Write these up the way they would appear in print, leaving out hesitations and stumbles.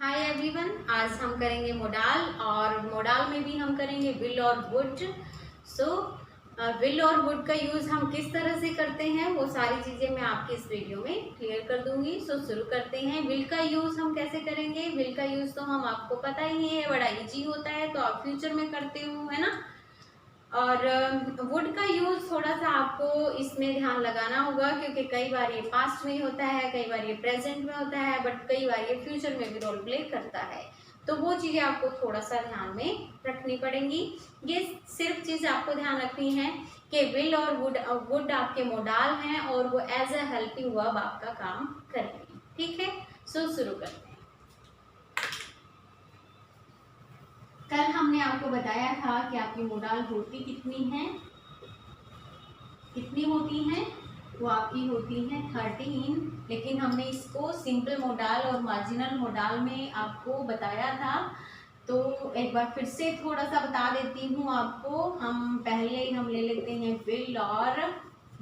Hi everyone, आज हम करेंगे मोडाल और मोडाल में भी हम करेंगे विल और वुड। सो विल और वुड का यूज़ हम किस तरह से करते हैं वो सारी चीज़ें मैं आपके इस वीडियो में क्लियर कर दूंगी। सो शुरू करते हैं। विल का यूज़ हम कैसे करेंगे? विल का यूज़ तो हम आपको पता ही है, बड़ा इजी होता है, तो आप फ्यूचर में करते हो, है ना। और वुड का यूज थोड़ा सा आपको इसमें ध्यान लगाना होगा, क्योंकि कई बार ये पास्ट में होता है, कई बार ये प्रेजेंट में होता है, बट कई बार ये फ्यूचर में भी रोल प्ले करता है। तो वो चीजें आपको थोड़ा सा ध्यान में रखनी पड़ेंगी। ये सिर्फ चीज आपको ध्यान रखनी है कि विल और वुड आपके मोडाल हैं और वो एज अ हेल्पिंग वर्ब आपका काम करेंगे। ठीक है, सो शुरू करते हैं। कल हमने आपको बताया था कि आपकी मोडाल होती कितनी होती हैं? वो आपकी होती हैं 13। लेकिन हमने इसको सिंपल मोडाल और मार्जिनल मोडाल में आपको बताया था, तो एक बार फिर से थोड़ा सा बता देती हूँ आपको। हम पहले हम ले लेते हैं विल और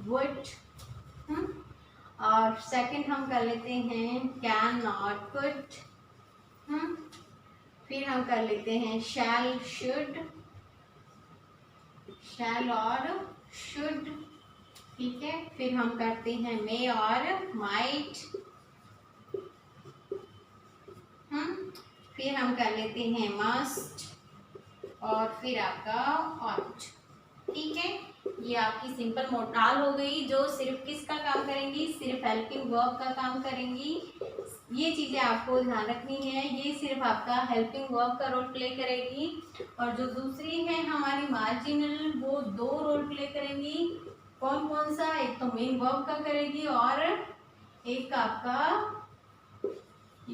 वुड, और सेकंड हम कर लेते हैं कैन और कुड, फिर हम कर लेते हैं शैल और शुड, ठीक है। फिर हम करते हैं मे और माइट, फिर हम कर लेते हैं मस्ट, और फिर आपका ऑट, ठीक है। ये आपकी सिंपल मोडाल हो गई, जो सिर्फ किसका काम करेंगी? सिर्फ हेल्पिंग वर्ब का काम करेंगी। ये चीजें आपको ध्यान रखनी है, ये सिर्फ आपका हेल्पिंग वर्ब का रोल प्ले करेगी। और जो दूसरी है हमारी मार्जिनल, वो दो रोल प्ले करेंगी। कौन कौन सा? एक तो मेन वर्ब का करेगी और एक आपका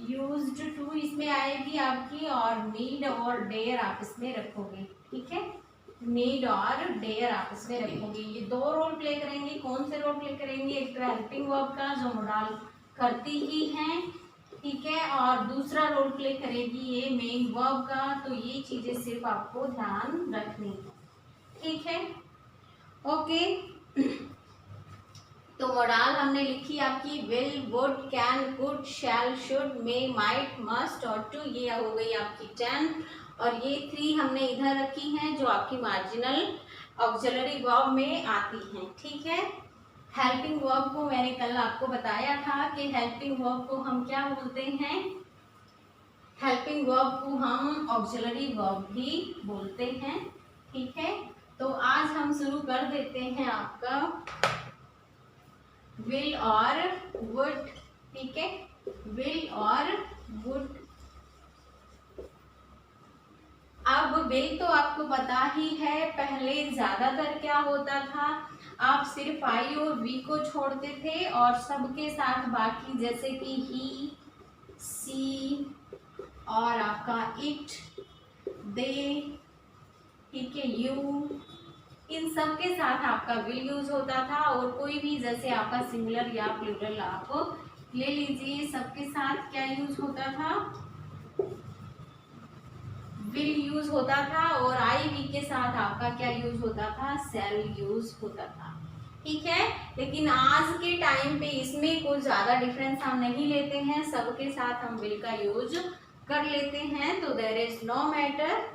यूज्ड टू इसमें आएगी आपकी, और नीड और डेयर आप इसमें रखोगे, ठीक है। नीड और डेयर आप इसमें रखोगे। ये दो रोल प्ले करेंगी। कौन से रोल प्ले करेंगी? एक तो हेल्पिंग वर्ब का, जो मोडाल करती ही है, ठीक है, और दूसरा रोल प्ले करेगी ये मेन वर्ब का। तो ये चीजें सिर्फ आपको ध्यान रखनी है, ठीक है, ओके। तो मोडाल हमने लिखी आपकी will, would, can, could, shall, should, may, might, must और टू। ये हो गई आपकी 10, और ये 3 हमने इधर रखी हैं जो आपकी मार्जिनल ऑक्सिलरी वर्ब में आती हैं, ठीक है। हेल्पिंग वर्ब को मैंने कल आपको बताया था कि हेल्पिंग वर्ब को हम क्या बोलते हैं? हेल्पिंग वर्ब को हम ऑक्सिलरी वर्ब भी बोलते हैं, ठीक है। तो आज हम शुरू कर देते हैं आपका विल और वुड, ठीक है। विल और वुड। अब विल तो आपको पता ही है, पहले ज्यादातर क्या होता था, आप सिर्फ आई और वी को छोड़ते थे और सबके साथ बाकी, जैसे कि ही, सी और आपका इट, दे, ठीक है, यू, इन सब के साथ आपका विल यूज होता था। और कोई भी, जैसे आपका सिंगुलर या प्लूरल आप ले लीजिए, सबके साथ क्या यूज होता था? विल यूज होता था। और आई वी के साथ आपका क्या यूज होता था? शैल यूज होता था, ठीक है। लेकिन आज के टाइम पे इसमें कुछ ज्यादा डिफरेंस हम नहीं लेते हैं, सबके साथ हम विल का यूज कर लेते हैं, तो देयर इज नो मैटर।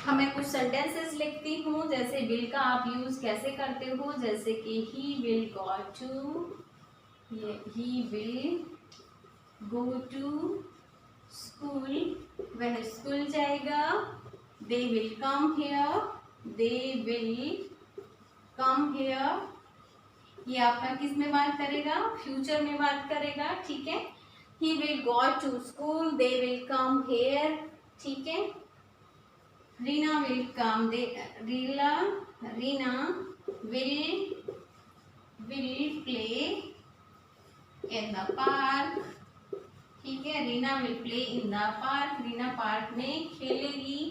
मैं कुछ सेंटेंसेस लिखती हूँ, जैसे विल का आप यूज कैसे करते हो, जैसे कि he will go to, he will go to school, वह स्कूल जाएगा। They will come here, they will come here. ये आपका किस में बात करेगा? फ्यूचर में बात करेगा, ठीक है। He will go to school, they will come here, ठीक है। Reena will come, Reena will play in the park, ठीक है। Reena will play in the park, Reena park में खेलेगी।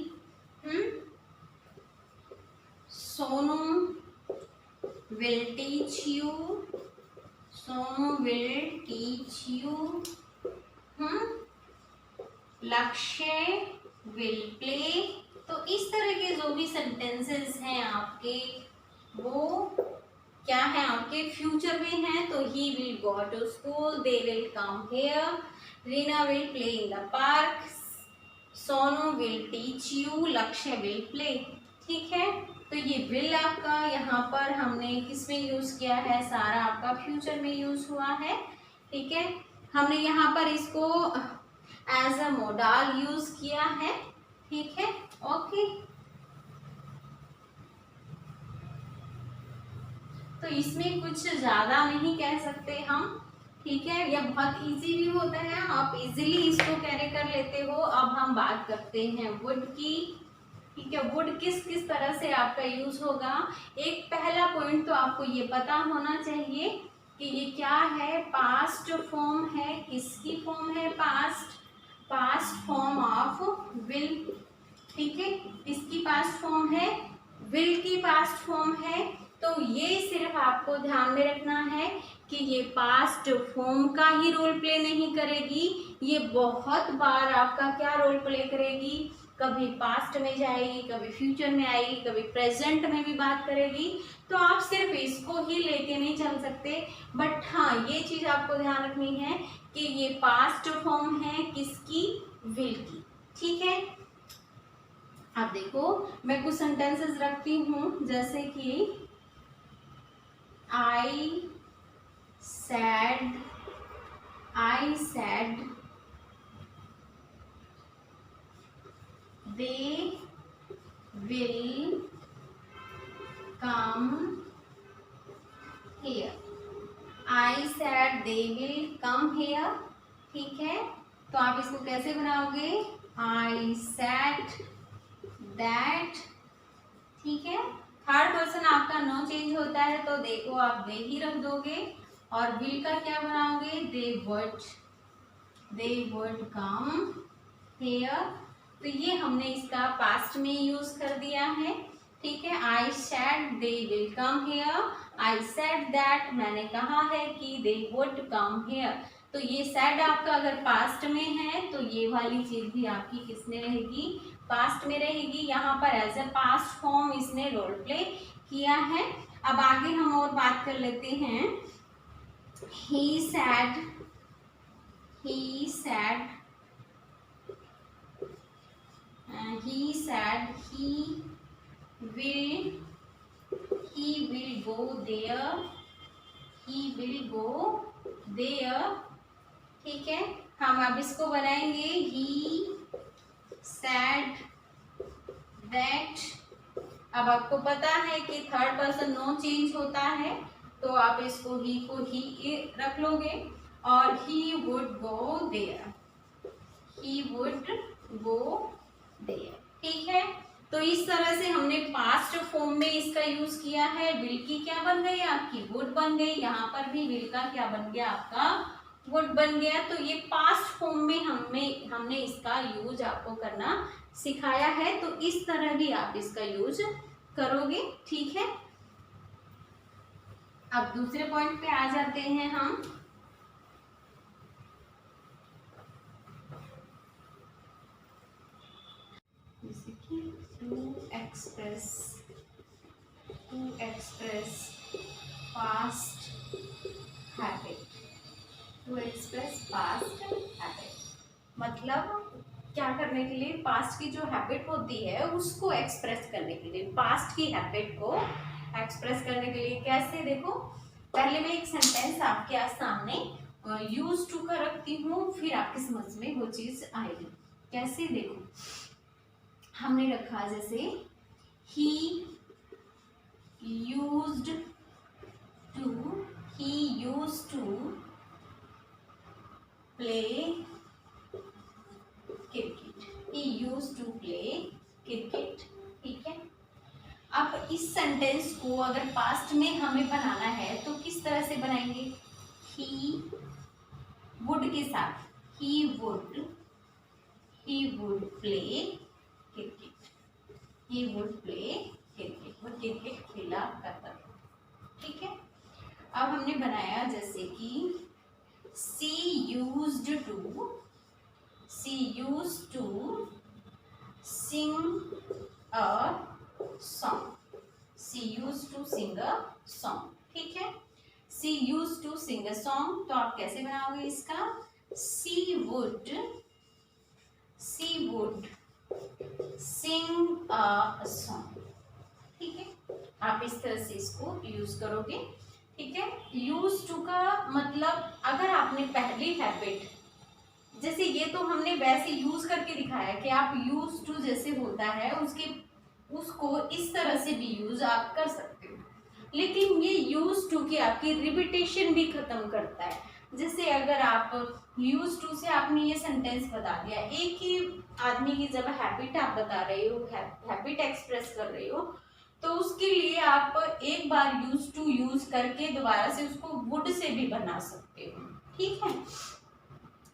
Sonu will teach you, Sonu will teach you. Lakshya will play. तो इस तरह के जो भी सेंटेंसेस हैं आपके, वो क्या है आपके फ्यूचर में है, तो he will go to school, they will come here, Reena will play in the park, Sonu will teach you, Lakshya will play. ठीक है, तो ये विल आपका यहाँ पर हमने किसमें यूज किया है, सारा आपका फ्यूचर में यूज हुआ है। ठीक है, हमने यहाँ पर इसको एज अ मोडाल यूज किया है। ठीक है, ओके। तो इसमें कुछ ज्यादा नहीं कह सकते हम। ठीक है, यह बहुत इजी भी होता है, आप इजीली इसको कैरी कर लेते हो। अब हम बात करते हैं वुड की। ठीक है, वुड किस किस तरह से आपका यूज होगा। एक पहला पॉइंट तो आपको ये पता होना चाहिए कि ये क्या है, पास्ट फॉर्म है। किसकी फॉर्म है, पास्ट फॉर्म ऑफ विल। ठीक है, इसकी पास्ट फॉर्म है, विल की पास्ट फॉर्म है। तो ये सिर्फ आपको ध्यान में रखना है कि ये पास्ट फॉर्म का ही रोल प्ले नहीं करेगी, ये बहुत बार आपका क्या रोल प्ले करेगी, कभी पास्ट में जाएगी, कभी फ्यूचर में आएगी, कभी प्रेजेंट में भी बात करेगी। तो आप सिर्फ इसको ही लेके नहीं चल सकते, बट हाँ ये चीज आपको ध्यान रखनी है कि ये पास्ट फॉर्म है किसकी, विल की। ठीक है, अब देखो मैं कुछ सेंटेंसेस रखती हूँ, जैसे कि I said they will come here. I said they will come here. ठीक है, तो आप इसको कैसे बनाओगे, I said that। ठीक है, थर्ड पर्सन आपका नो चेंज होता है, तो देखो आप दे ही रख दोगे। और विल का क्या बनाओगे, दे वुड कम हेयर। तो ये हमने इसका पास्ट में यूज कर दिया है। ठीक है, I said they will come hair, I said that मैंने कहा है कि दे वुड कम हेयर। तो ये सेड आपका अगर पास्ट में है तो ये वाली चीज भी आपकी किसमें रहेगी, पास्ट में रहेगी। यहाँ पर एज ए पास्ट फॉर्म इसने रोल प्ले किया है। अब आगे हम और बात कर लेते हैं। he said he will go there, ठीक है, हम अब इसको बनाएंगे he said that। अब आपको पता है कि थर्ड पर्सन नो चेंज होता है, तो आप इसको ही को ही रख लोगे। और he would go there, ठीक है। तो इस तरह से हमने पास्ट फॉर्म में इसका यूज किया है। विल की क्या बन गई आपकी, वुड बन गई। यहाँ पर भी विल का क्या बन गया आपका, वुड बन गया। तो ये पास्ट फॉर्म में हमने इसका यूज आपको करना सिखाया है, तो इस तरह भी आप इसका यूज करोगे। ठीक है, अब दूसरे पॉइंट पे आ जाते हैं हम। to express past habit, मतलब क्या करने के लिए, पास्ट की जो हैबिट होती है उसको एक्सप्रेस करने के लिए, पास्ट की हैबिट को एक्सप्रेस करने के लिए। कैसे, देखो पहले मैं एक सेंटेंस आपके सामने यूज टू का रखती हूँ, फिर आपकी समझ में वो चीज आएगी। कैसे, देखो हमने रखा जैसे he used to play cricket, ठीक है। अब इस सेंटेंस को अगर पास्ट में हमें बनाना है तो किस तरह से बनाएंगे, he would के साथ he would play cricket, वो क्रिकेट खेला करता था। ठीक है, अब हमने बनाया जैसे कि she used to sing a song, ठीक है। She used to sing a song, तो आप कैसे बनाओगे इसका? सी वुड सिंग अ सॉन्ग, ठीक है। आप इस तरह से इसको यूज करोगे, ठीक है। यूज टू का मतलब अगर आपने पहली हैबिट, जैसे ये तो हमने वैसे यूज करके दिखाया कि आप यूज टू जैसे होता है उसको इस तरह से भी यूज आप कर सकते हो, लेकिन ये यूज टू की आपकी रिपीटेशन भी खत्म करता है। जैसे अगर आप यूज टू से आपने ये सेंटेंस बता दिया, एक ही आदमी की जब हैबिट आप बता रहे हो, हैबिट एक्सप्रेस कर रहे हो, तो उसके लिए आप एक बार यूज टू यूज करके दोबारा से उसको वुड से भी बना सकते हो, ठीक है।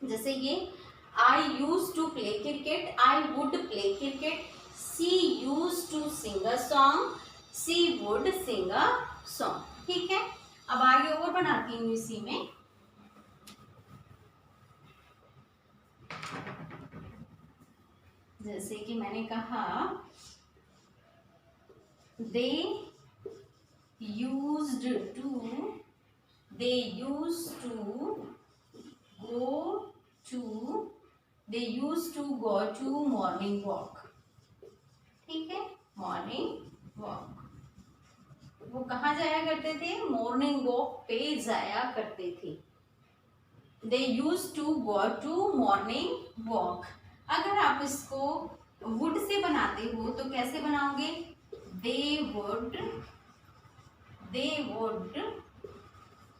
जैसे ये I used to play cricket, I would play cricket, she used to sing a song, she would sing a song, ठीक है। अब आगे और बनाती हूँ इसी में। जैसे कि मैंने कहा they used to go to morning walk, ठीक है। मॉर्निंग वॉक, वो कहाँ जाया करते थे? मॉर्निंग वॉक पे जाया करते थे। They used to go to morning walk. अगर आप इसको वुड से बनाते हो तो कैसे बनाओगे? They would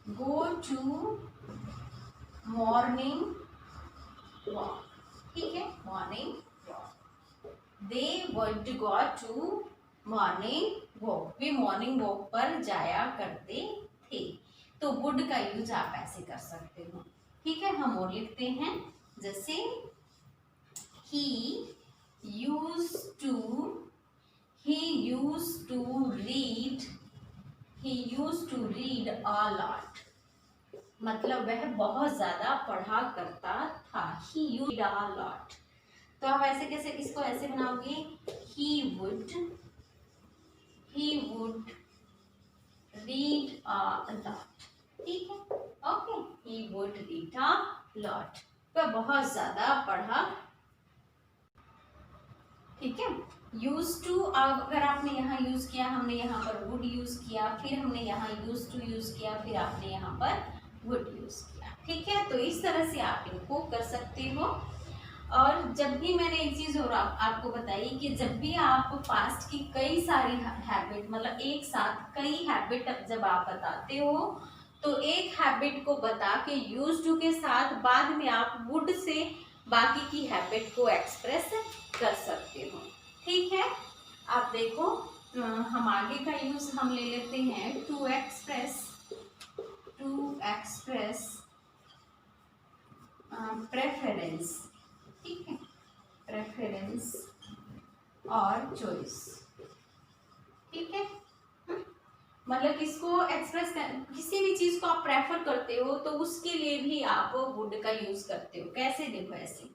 go to morning walk, ठीक है। Morning walk, they would go to morning walk, वे मॉर्निंग वॉक पर जाया करते थे। तो वुड का यूज आप ऐसे कर सकते हो, ठीक है। हम और लिखते हैं, जैसे he used to read a lot, मतलब वह बहुत ज्यादा पढ़ा करता था। he used a lot, तो आप ऐसे कैसे इसको ऐसे बनाओगे? he would read a lot, ठीक है। Okay, he would read a lot, वह बहुत ज्यादा पढ़ा, ठीक है। यूज टू अगर आपने यहाँ यूज किया, हमने यहाँ पर वुड यूज किया, फिर हमने यहाँ यूज टू यूज किया, फिर आपने यहाँ पर वुड यूज किया, ठीक है। तो इस तरह से आप इनको कर सकते हो। और जब भी मैंने एक चीज और आपको बताई कि जब भी आप पास्ट की कई सारी हैबिट, मतलब एक साथ कई हैबिट जब आप बताते हो, तो एक हैबिट को बता के यूज टू के साथ बाद में आप वुड से बाकी की हैबिट को एक्सप्रेस कर सकते हो, ठीक है। आप देखो, हम आगे का यूज हम ले लेते हैं टू एक्सप्रेस प्रेफरेंस, ठीक है। प्रेफरेंस और चॉइस, ठीक है। मतलब इसको एक्सप्रेस किसी भी चीज को आप प्रेफर करते हो तो उसके लिए भी आप वुड का यूज करते हो। कैसे? देखो ऐसे,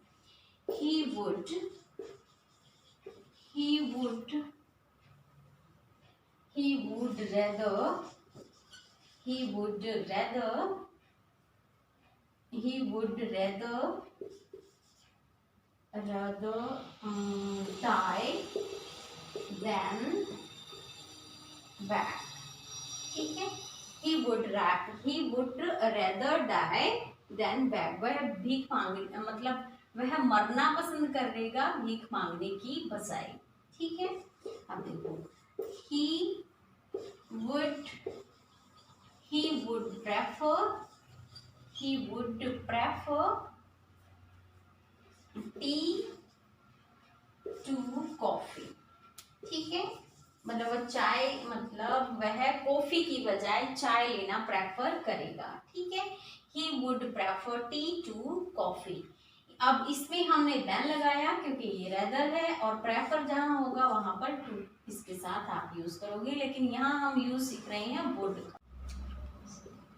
he would rather die than beg, ठीक है। he would rather die than beg, वह भीख मांगने मतलब वह मरना पसंद करेगा भीख मांगने की बजाय, ठीक है। अब देखो, he would prefer tea to coffee, ठीक है। मतलब वह चाय, मतलब वह कॉफी की बजाय चाय लेना प्रेफर करेगा, ठीक है। he would prefer tea to coffee. अब इसमें हमने देन लगाया क्योंकि ये रेदर है, और प्रेफर जहां होगा वहां पर टू इसके साथ आप यूज करोगे, लेकिन यहाँ हम यूज सीख रहे हैं वुड का।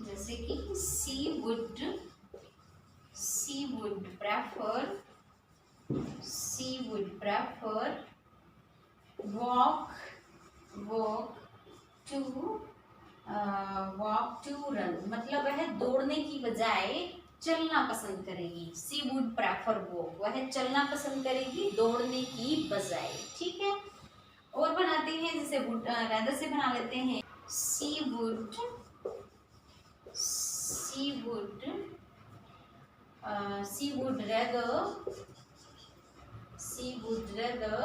जैसे कि she would prefer walk to walk to run मतलब वह दौड़ने की बजाय चलना पसंद करेगी। सी वुड प्रेफर वॉक, वह चलना पसंद करेगी दौड़ने की बजाय। ठीक है, और बनाते हैं, जैसे वुड रैदर से बना लेते हैं। She would rather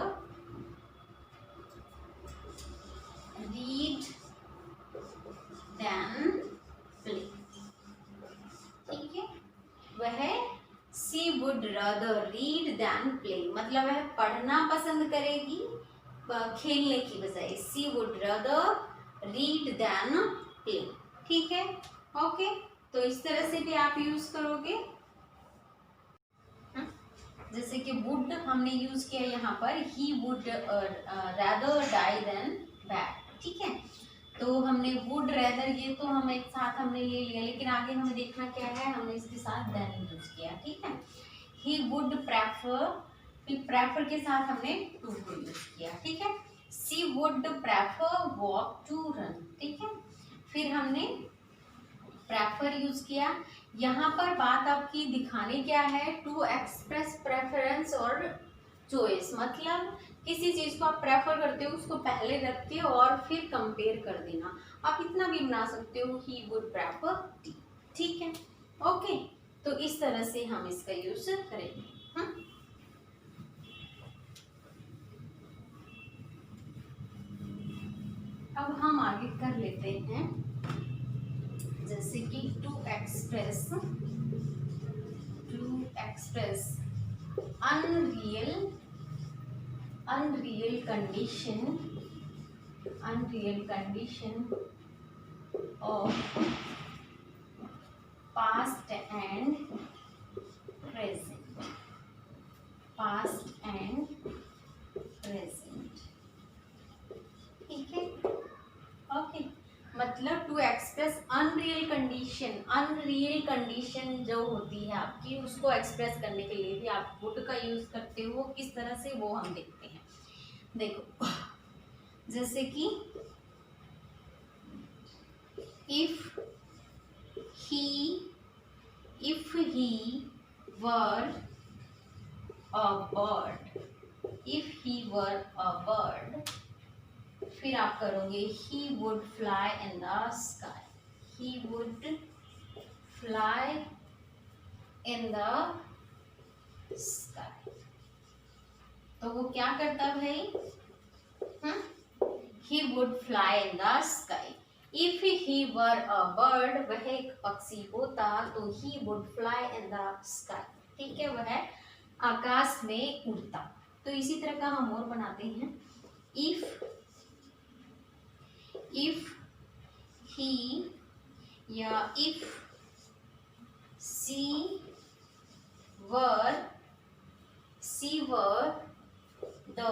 read than play। ठीक है, वह she would rather read than play मतलब वह पढ़ना पसंद करेगी खेलने की बजाय। She would rather read than play. ठीक है, ओके, तो इस तरह से भी आप यूज करोगे। जैसे कि वुड हमने यूज किया यहाँ पर, he would rather die than bad. ठीक है, तो हमने वुड रैदर ये तो हम एक साथ हमने ले लिया, लेकिन आगे हमें देखना क्या है, हमने इसके साथ देन यूज किया। ठीक है, ही वुड प्रेफर, फिर प्रेफर के साथ हमने टू को यूज किया। ठीक है, she would prefer walk to run. ठीक है, फिर हमने प्रेफर यूज किया। यहाँ पर बात आपकी दिखाने क्या है, टू एक्सप्रेस प्रेफरेंस और चॉइस मतलब किसी चीज को आप प्रेफर करते हो उसको पहले रख के और फिर कंपेयर कर देना। आप इतना भी बना सकते हो, ही वुड प्रेफर टी। ठीक है, ओके, तो इस तरह से हम इसका यूज करेंगे। अब हम आगे कर लेते हैं, जैसे कि to express unreal condition of past and present। ठीक है, ओके, मतलब टू एक्सप्रेस अनरियल कंडीशन जो होती है आपकी, उसको एक्सप्रेस करने के लिए भी आप वुड का यूज करते हो। किस तरह से वो हम देखते हैं। देखो, जैसे कि if he were a bird, फिर आप करोगे he would fly in the sky। he would fly in the sky। तो वो क्या करता भाई, he would fly in the sky। if he were a bird, वह एक पक्षी होता तो he would fly in the sky। ठीक है, वह आकाश में उड़ता। तो इसी तरह का हम और बनाते हैं। if he या if she were the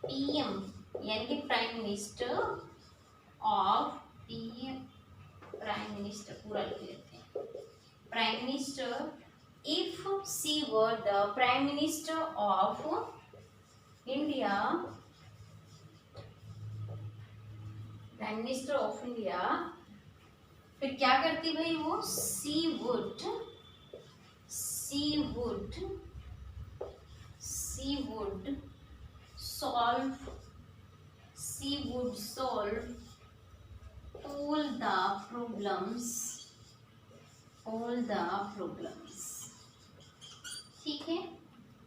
PM यानी कि prime minister of, prime minister पूरा लिख लेते हैं, prime minister, if she were the prime minister of India, prime minister of India, फिर क्या करती भाई वो, she would solve all the problems। ठीक है,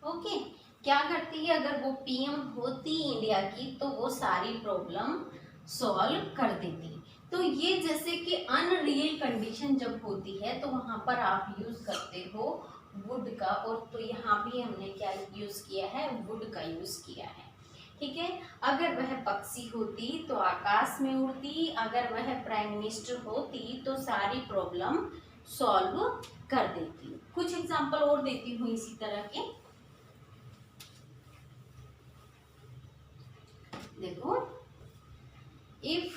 ओके, क्या करती है, अगर वो पीएम होती इंडिया की तो वो सारी प्रॉब्लम सॉल्व कर देती। तो ये जैसे कि अनरियल कंडीशन जब होती है तो वहां पर आप यूज करते हो वुड का, और तो यहाँ भी हमने क्या यूज किया है, वुड का यूज किया है। ठीक है, अगर वह पक्षी होती तो आकाश में उड़ती, अगर वह प्राइम मिनिस्टर होती तो सारी प्रॉब्लम सॉल्व कर देती। कुछ एग्जांपल और देती हूँ इसी तरह के। देखो, if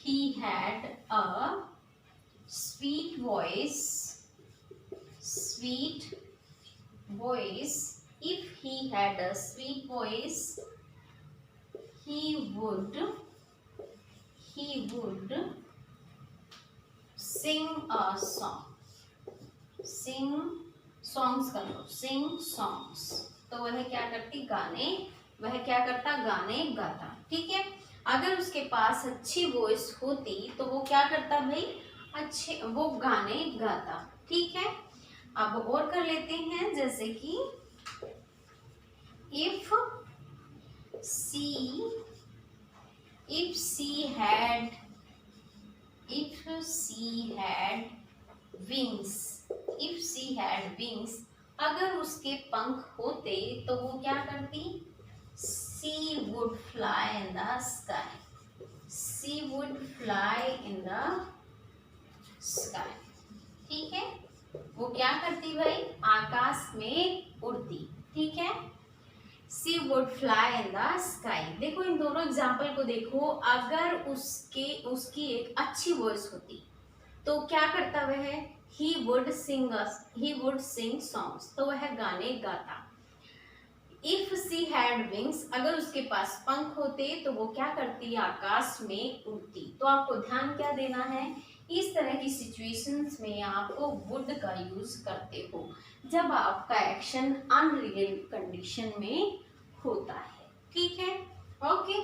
he had a sweet voice sweet voice, if he had a sweet voice, he would sing a song. sing songs कर लो, sing songs। तो वह क्या करती, वह क्या करता, गाने गाता। ठीक है, अगर उसके पास अच्छी वॉइस होती तो वो क्या करता भाई, वो गाने गाता। ठीक है, अब और कर लेते हैं, जैसे कि if she had wings, अगर उसके पंख होते तो वो क्या करती, she would fly in the sky। ठीक है, वो क्या करती भाई, आकाश में उड़ती। ठीक है, she would fly in the sky। देखो इन दोनों एग्जाम्पल को देखो, अगर उसकी एक अच्छी वॉइस होती तो क्या करता वह, he would sing songs, तो वह गाने गाता। If she had wings, अगर उसके पास पंख होते तो वो क्या करती, आकाश में उड़ती। तो आपको ध्यान क्या देना है, इस तरह की सिचुएशंस में आपको would का यूज करते हो जब आपका एक्शन अनरियल कंडीशन में होता है। ठीक है, ओके।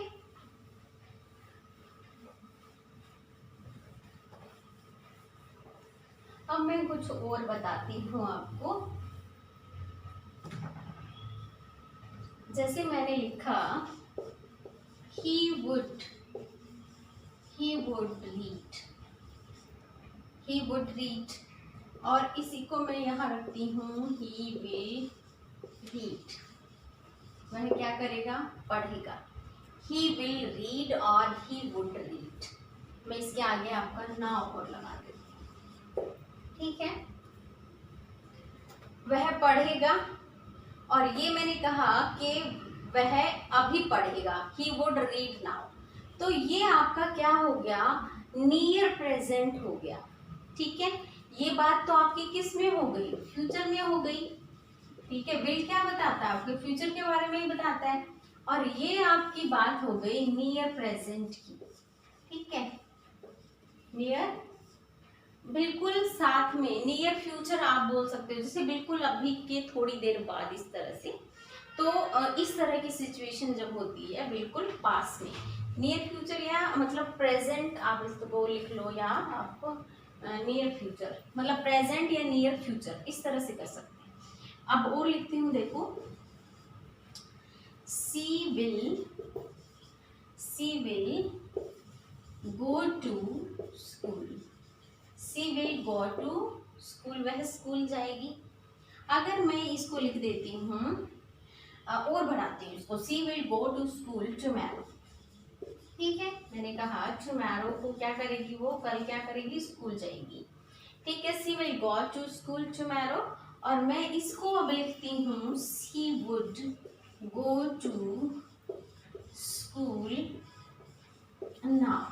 अब मैं कुछ और बताती हूँ आपको। जैसे मैंने लिखा he would read, और इसी को मैं यहाँ रखती हूँ he will read। वह क्या करेगा, पढ़ेगा। he will read और he would read, मैं इसके आगे आपका नाउ और लगा देती हूँ। ठीक है, वह पढ़ेगा, और ये मैंने कहा कि वह अभी पढ़ेगा, he would read now। तो ये आपका क्या हो गया, नियर प्रेजेंट हो गया। ठीक है, ये बात तो आपकी किस में हो गई, फ्यूचर में हो गई। ठीक है, विल क्या बताता है, आपके फ्यूचर के बारे में ही बताता है, और ये आपकी बात हो गई नियर प्रेजेंट की। ठीक है, नियर बिल्कुल साथ में, नियर फ्यूचर आप बोल सकते हो, जैसे बिल्कुल अभी के थोड़ी देर बाद, इस तरह से। तो इस तरह की सिचुएशन जब होती है बिल्कुल पास में, नियर फ्यूचर या मतलब प्रेजेंट आप इसको लिख लो, या आपको नियर फ्यूचर मतलब प्रेजेंट या नियर फ्यूचर इस तरह से कर सकते हैं। अब और लिखती हूँ, देखो she will go to school. She will go to school, वह स्कूल जाएगी। अगर मैं इसको लिख देती हूँ और बढ़ाती हूँ इसको, she will go to school tomorrow. ठीक है, मैंने कहा टुमारो को क्या करेगी, वो कल क्या करेगी, स्कूल जाएगी। ठीक है, she will go to school tomorrow, और मैं इसको अब लिखती हूँ she would go to school now.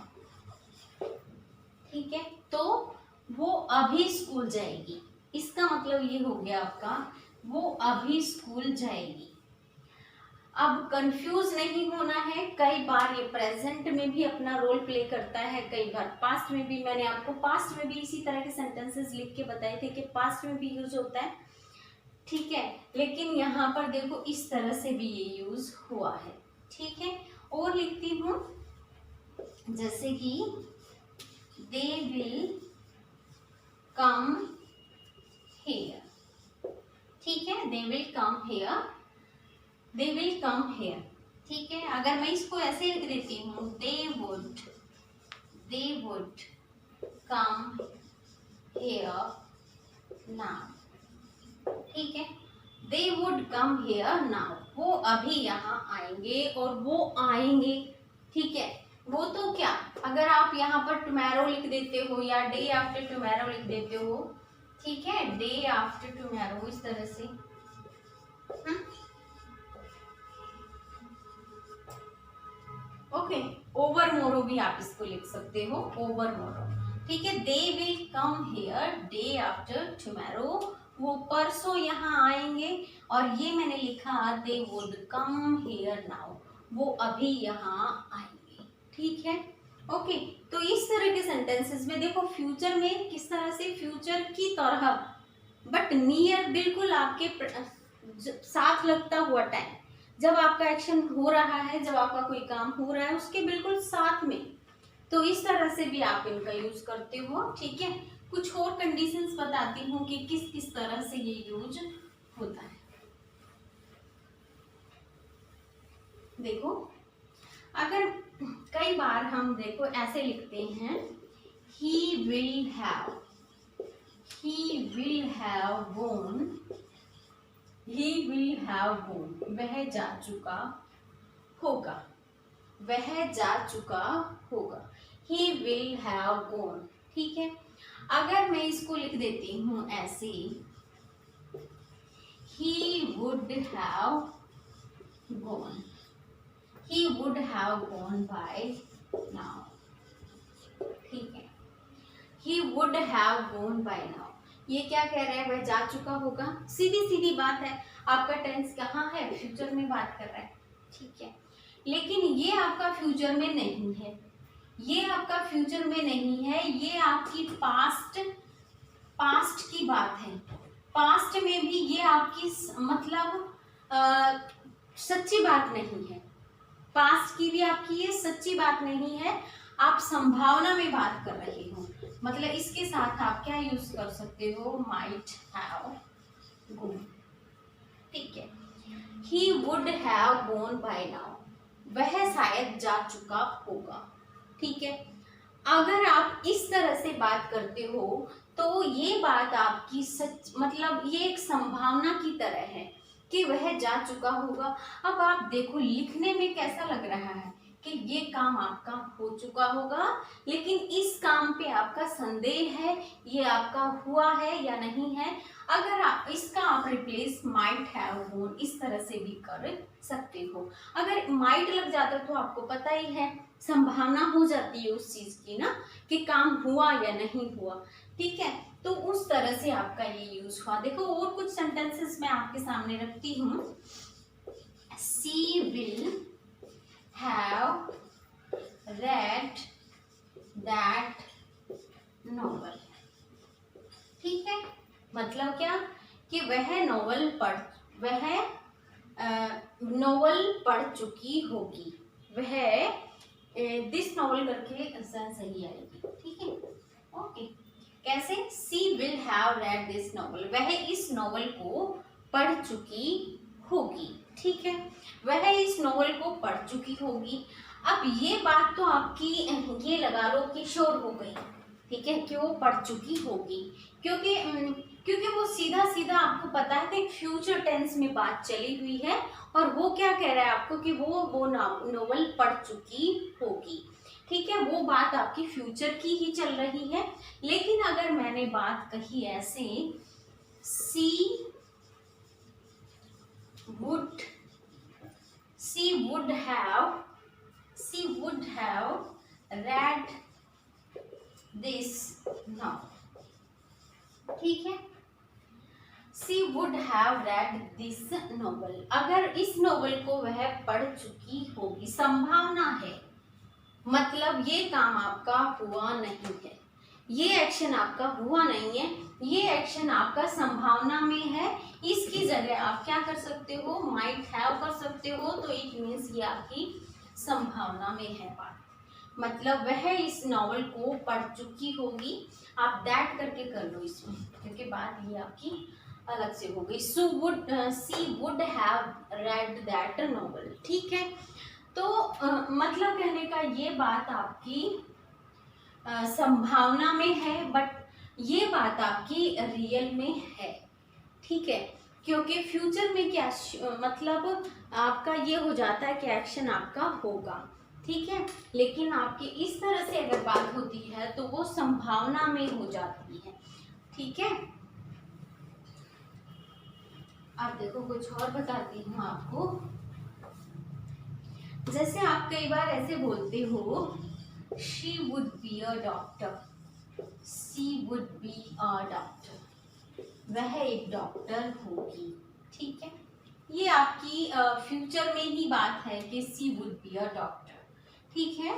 ठीक है, तो वो अभी स्कूल जाएगी, इसका मतलब ये हो गया आपका, वो अभी स्कूल जाएगी। अब कंफ्यूज नहीं होना है, कई बार ये प्रेजेंट में भी अपना रोल प्ले करता है, कई बार पास्ट में भी। मैंने आपको पास्ट में भी इसी तरह के सेंटेंसेस लिख के बताए थे कि पास्ट में भी यूज होता है। ठीक है, लेकिन यहाँ पर देखो इस तरह से भी ये यूज हुआ है। ठीक है, और लिखती हूँ, जैसे कि they will come here। ठीक है, they will come here। ठीक है, अगर मैं इसको ऐसे लिख देती हूँ, they would come here now। ठीक है, they would come here now, वो अभी यहाँ आएंगे और वो आएंगे। ठीक है, वो तो क्या, अगर आप यहाँ पर टुमारो लिख देते हो या डे आफ्टर टुमारो लिख देते हो, ठीक है, डे आफ्टर टुमारो इस तरह से। ओके, ओवर मोरो भी आप इसको लिख सकते हो, ओवर मोरो। ठीक है, दे will come here day after tomorrow, वो परसों यहाँ आएंगे, और ये मैंने लिखा they would come here now, वो अभी यहाँ आएंगे, ठीक है। ओके, तो इस तरह के सेंटेंसेस में देखो फ्यूचर में किस तरह से, फ्यूचर की तरह बट नियर, बिल्कुल आपके साथ लगता हुआ टाइम, जब आपका एक्शन हो रहा है, जब आपका कोई काम हो रहा है उसके बिल्कुल साथ में, तो इस तरह से भी आप इनका यूज करते हो, ठीक है। कुछ और कंडीशंस बताती हूँ कि किस किस तरह से ये यूज होता है। देखो, अगर कई बार हम देखो ऐसे लिखते हैं, he will have gone, he will have gone, वह जा चुका होगा, वह जा चुका होगा, he will have gone, ठीक है। अगर मैं इसको लिख देती हूँ ऐसे, he would have gone, he would have gone by now, ठीक है, he would have gone by now, ये क्या कह रहा है, वह जा चुका होगा, सीधी सीधी बात है, आपका टेंस कहाँ है, फ्यूचर में बात कर रहा है, ठीक है। लेकिन ये आपका फ्यूचर में नहीं है, ये आपका फ्यूचर में नहीं है, ये आपकी पास्ट की बात है। पास्ट में भी ये आपकी मतलब सच्ची बात नहीं है, पास्ट की भी आपकी ये सच्ची बात नहीं है, आप संभावना में बात कर रहे हो, मतलब इसके साथ आप क्या यूज कर सकते हो, माइट हैव गॉन, ठीक है। He would have gone by now, वह शायद जा चुका होगा, ठीक है। अगर आप इस तरह से बात करते हो तो ये बात आपकी सच, मतलब ये एक संभावना की तरह है कि वह जा चुका होगा। अब आप देखो लिखने में कैसा लग रहा है कि ये काम आपका हो चुका होगा, लेकिन इस काम पे आपका संदेह है, ये आपका हुआ है या नहीं है। अगर आप इसका आप रिप्लेस माइट हैव गॉन इस तरह से भी कर सकते हो। अगर माइट लग जाता तो आपको पता ही है, संभावना हो जाती है उस चीज की ना, कि काम हुआ या नहीं हुआ, ठीक है। तो उस तरह से आपका ये यूज हुआ। देखो और कुछ सेंटेंसेस मैं आपके सामने रखती हूँ। She will have read that novel, ठीक है। मतलब क्या कि वह नॉवल पढ़ चुकी होगी, वह दिस नॉवल करके सही आएगी, ठीक है। ओके, कैसे, she will have read this novel, वह इस नॉवल को पढ़ चुकी होगी, ठीक है। वह इस नॉवल को पढ़ चुकी होगी। अब ये बात तो आपकी ये लगा लो कि श्योर हो गई, ठीक है, क्यों पढ़ चुकी होगी, क्योंकि वो सीधा सीधा आपको पता है कि फ्यूचर टेंस में बात चली हुई है, और वो क्या कह रहा है आपको कि वो नॉवल पढ़ चुकी होगी, ठीक है। वो बात आपकी फ्यूचर की ही चल रही है। लेकिन अगर मैंने बात कही ऐसे, she would have read this novel, ठीक है। She would have read this novel, अगर इस नॉवल को वह पढ़ चुकी होगी, संभावना है, मतलब ये काम आपका हुआ नहीं है, ये एक्शन आपका हुआ नहीं है, ये एक्शन आपका संभावना में है। इसकी जगह आप क्या कर सकते हो, माइट हैव कर सकते हो, तो इट मीन्स ये आपकी संभावना में है बात, मतलब वह इस नॉवल को पढ़ चुकी होगी। आप दैट करके कर लो इसमें, क्योंकि बात ये आपकी अलग से हो गई। She would have read that novel, ठीक है। तो मतलब कहने का ये बात आपकी संभावना में है, बट ये बात आपकी रियल में है, ठीक है। क्योंकि फ्यूचर में क्या मतलब आपका ये हो जाता है कि एक्शन आपका होगा, ठीक है। लेकिन आपकी इस तरह से अगर बात होती है तो वो संभावना में हो जाती है, ठीक है। आप देखो कुछ और बताती हूँ आपको। जैसे आप कई बार ऐसे बोलते हो, she would be a doctor, she would be a doctor, वह एक डॉक्टर होगी। ठीक है, ये आपकी फ्यूचर में ही बात है कि she would be a doctor. ठीक है,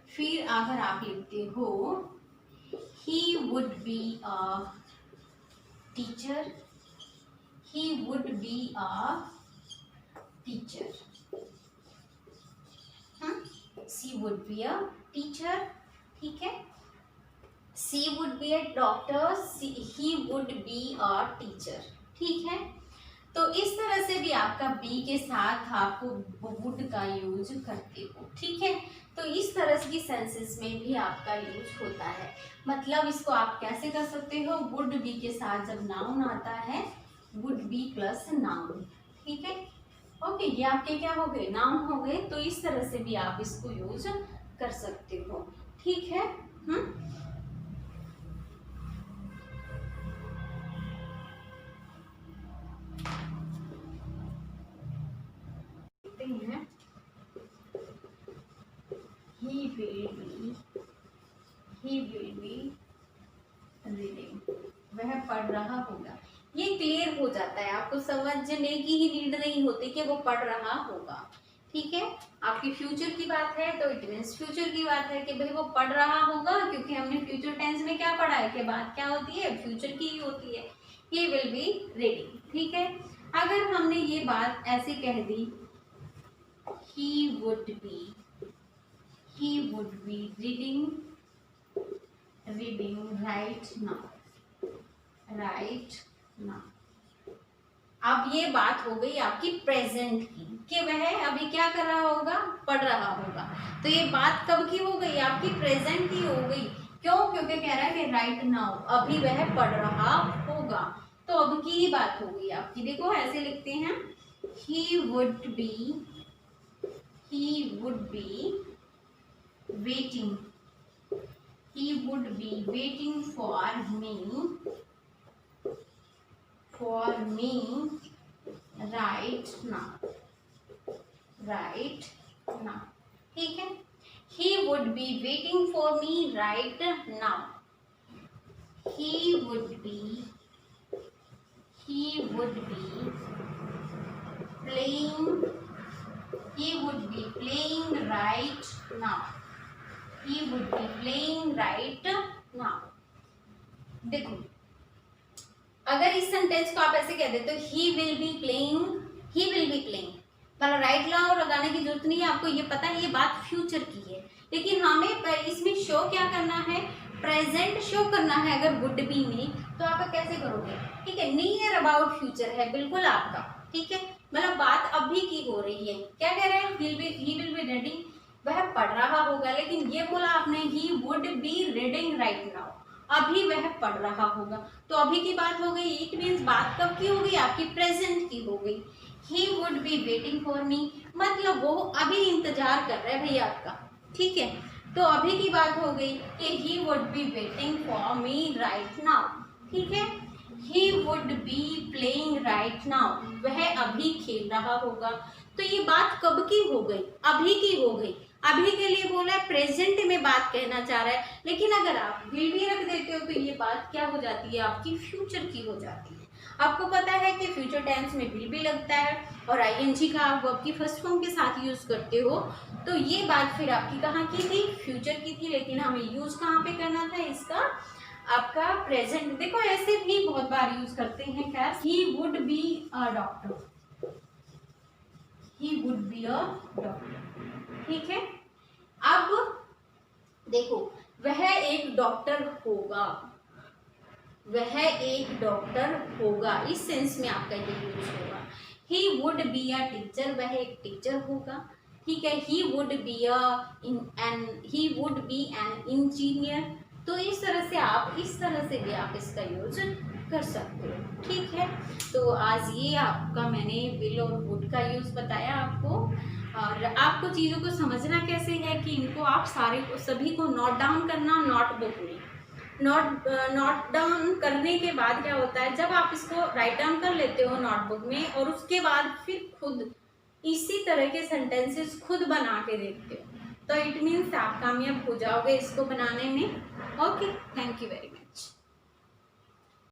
फिर अगर आप लिखते हो he would be a teacher, he would be a teacher, she would be a teacher. ठीक है, she would be a doctor, he would be a teacher. ठीक है, तो इस तरह से भी आपका बी के साथ आपको वुड का यूज करते हो। ठीक है, तो इस तरह की सेंसेस में भी आपका यूज होता है। मतलब इसको आप कैसे कर सकते हो, वुड बी के साथ जब नाउन आता है, वुड बी प्लस नाउन। ठीक है, ओके, ये आपके क्या हो गए, नाउन हो गए। तो इस तरह से भी आप इसको यूज कर सकते हो। ठीक है, हैं he will be reading, वह पढ़ रहा होगा। ये क्लियर हो जाता है, आपको समझने की ही नीड नहीं होती कि वो पढ़ रहा होगा। ठीक है, आपकी फ्यूचर की बात है तो इट मीन्स फ्यूचर की बात है कि भाई वो पढ़ रहा होगा, क्योंकि हमने फ्यूचर टेंस में क्या पढ़ा है कि बात क्या होती है, फ्यूचर की ही होती है। he will be reading। ठीक है, अगर हमने ये बात ऐसे कह दी he would be reading right now। अब ये बात हो गई आपकी प्रेजेंट की कि वह अभी क्या कर रहा होगा, पढ़ रहा होगा। तो ये बात कब की हो गई, आपकी प्रेजेंट की हो गई। क्यों, क्योंकि कह रहा है कि राइट नाउ, अभी वह पढ़ रहा होगा। तो अब की ही बात हो गई आपकी। देखो ऐसे लिखते हैं, he would be waiting for me right now। ठीक है, he would be waiting for me right now। he would be playing right now। देखो, अगर इस सेंटेंस को आप ऐसे कह देते हो, ही विल बी प्लेइंग, मतलब राइट नाउ लगाने की जरूरत नहीं है, आपको ये पता है ये बात फ्यूचर की है। लेकिन हमें इसमें शो क्या करना है, प्रेजेंट शो करना है। अगर वुड बी में तो आप कैसे करोगे, ठीक है, नियर अबाउट फ्यूचर है बिल्कुल आपका। ठीक है, मतलब बात अभी की हो रही है। क्या कह रहे हैं, ही विल बी रीडिंग, वह पढ़ रहा होगा। लेकिन ये बोला आपने, he would be reading right now, अभी वह पढ़ रहा होगा। तो अभी की बात हो गई, इट मीन्स बात कब की हो गई, आपकी प्रेजेंट की हो गई। He would be waiting for me, मतलब वो अभी इंतजार कर रहे हैं भैया आपका। ठीक है, तो अभी की बात हो गई कि he would be waiting for me right now. ठीक है, he would be playing right now, वह अभी खेल रहा होगा। तो ये बात कब की हो गई, अभी की हो गई। अभी के लिए बोला है, प्रेजेंट में बात कहना चाह रहा है। लेकिन अगर आप विल भी रख देते हो तो ये बात क्या हो जाती है, आपकी फ्यूचर की हो जाती है। आपको पता है कि फ्यूचर टेंस में विल भी लगता है और आईएनजी का आप वर्ब की फर्स्ट फॉर्म के साथ यूज करते हो। तो ये बात फिर आपकी कहाँ की थी, फ्यूचर की थी। लेकिन हमें यूज कहाँ पे करना था इसका, आपका प्रेजेंट। देखो ऐसे भी बहुत बार यूज करते हैं। क्या, he would be a doctor, ठीक है। अब देखो, वह एक डॉक्टर होगा, इस सेंस में आपका ये यूज होगा। He would be a teacher, वह एक टीचर होगा। ठीक है, he would be an engineer. तो इस तरह से भी आप इसका यूज कर सकते हो। ठीक है, तो आज ये आपका मैंने विल और वुड का यूज बताया आपको। और आपको चीज़ों को समझना कैसे है कि इनको आप सभी को नोट डाउन करना, नोटबुक में नोट डाउन करने के बाद क्या होता है, जब आप इसको राइट डाउन कर लेते हो नोटबुक में और उसके बाद फिर खुद इसी तरह के सेंटेंसेस खुद बना के देखते हो, तो इट मीन्स आप कामयाब हो जाओगे इसको बनाने में। Okay, thank you very much.